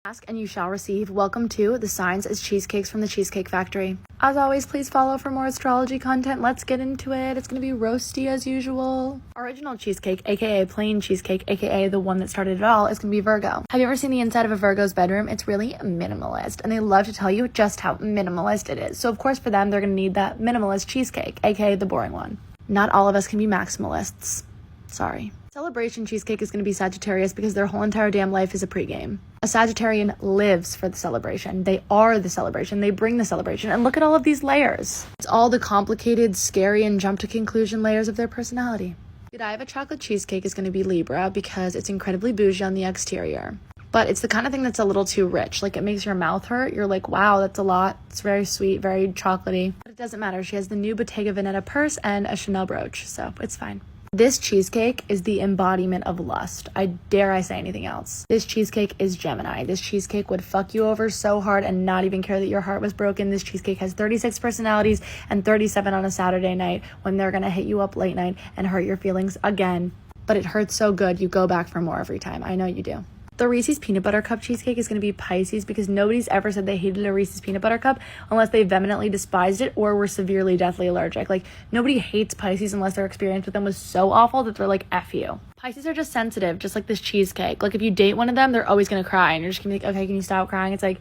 Ask and you shall receive. Welcome to the Signs as Cheesecakes from the Cheesecake Factory. As always, please follow for more astrology content. Let's get into it. It's going to be roasty as usual. Original cheesecake, aka plain cheesecake, aka the one that started it all, is going to be Virgo. Have you ever seen the inside of a Virgo's bedroom? It's really minimalist, and they love to tell you just how minimalist it is. So of course for them, they're going to need that minimalist cheesecake, aka the boring one. Not all of us can be maximalists. Sorry. Celebration cheesecake is going to be Sagittarius because their whole entire damn life is a pregame. A Sagittarian lives for the celebration. They are the celebration. They bring the celebration. And look at all of these layers. It's all the complicated, scary, and jump to conclusion layers of their personality. The eye of a chocolate cheesecake is going to be Libra because it's incredibly bougie on the exterior. But it's the kind of thing that's a little too rich. Like, it makes your mouth hurt. You're like, wow, that's a lot. It's very sweet, very chocolatey. But it doesn't matter. She has the new Bottega Veneta purse and a Chanel brooch, so it's fine. This cheesecake is the embodiment of lust. I dare I say anything else. This cheesecake is Gemini. This cheesecake would fuck you over so hard and not even care that your heart was broken. This cheesecake has 36 personalities and 37 on a Saturday night when they're gonna hit you up late night and hurt your feelings again. But it hurts so good, you go back for more every time. I know you do. The Reese's Peanut Butter Cup cheesecake is going to be Pisces because nobody's ever said they hated a Reese's Peanut Butter Cup unless they vehemently despised it or were severely deathly allergic. Like, nobody hates Pisces unless their experience with them was so awful that they're like, F you. Pisces are just sensitive, just like this cheesecake. Like, if you date one of them, they're always going to cry and you're just going to be like, okay, can you stop crying? It's like,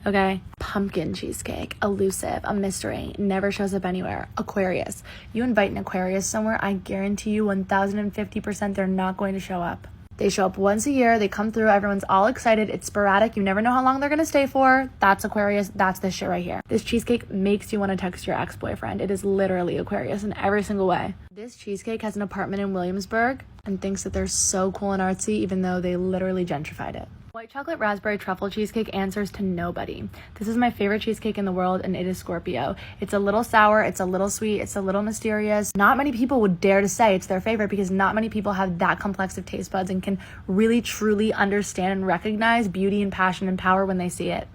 okay. Pumpkin cheesecake, elusive, a mystery, never shows up anywhere. Aquarius. You invite an Aquarius somewhere, I guarantee you 1050% they're not going to show up. They show up once a year, they come through, everyone's all excited, it's sporadic, you never know how long they're gonna stay for. That's Aquarius, that's this shit right here. This cheesecake makes you want to text your ex-boyfriend. It is literally Aquarius in every single way. This cheesecake has an apartment in Williamsburg and thinks that they're so cool and artsy even though they literally gentrified it. White chocolate raspberry truffle cheesecake answers to nobody. This is my favorite cheesecake in the world and it is Scorpio. It's a little sour, it's a little sweet, it's a little mysterious. Not many people would dare to say it's their favorite because not many people have that complex of taste buds and can really truly understand and recognize beauty and passion and power when they see it.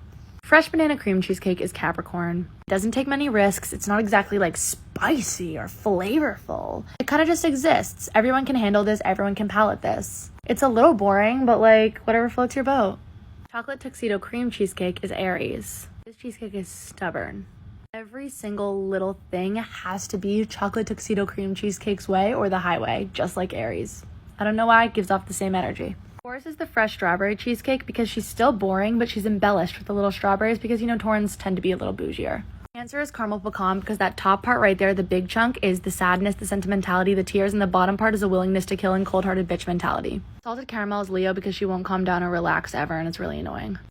Fresh banana cream cheesecake is Capricorn. It doesn't take many risks. It's not exactly like spicy or flavorful. It kind of just exists. Everyone can handle this. Everyone can palate this. It's a little boring, but like whatever floats your boat. Chocolate tuxedo cream cheesecake is Aries. This cheesecake is stubborn. Every single little thing has to be chocolate tuxedo cream cheesecake's way or the highway, just like Aries. I don't know why, it gives off the same energy. Taurus is the fresh strawberry cheesecake because she's still boring, but she's embellished with the little strawberries because, you know, Taurans tend to be a little bougier. Cancer is caramel pecan because that top part right there, the big chunk, is the sadness, the sentimentality, the tears, and the bottom part is a willingness to kill and cold-hearted bitch mentality. Salted caramel is Leo because she won't calm down or relax ever, and it's really annoying.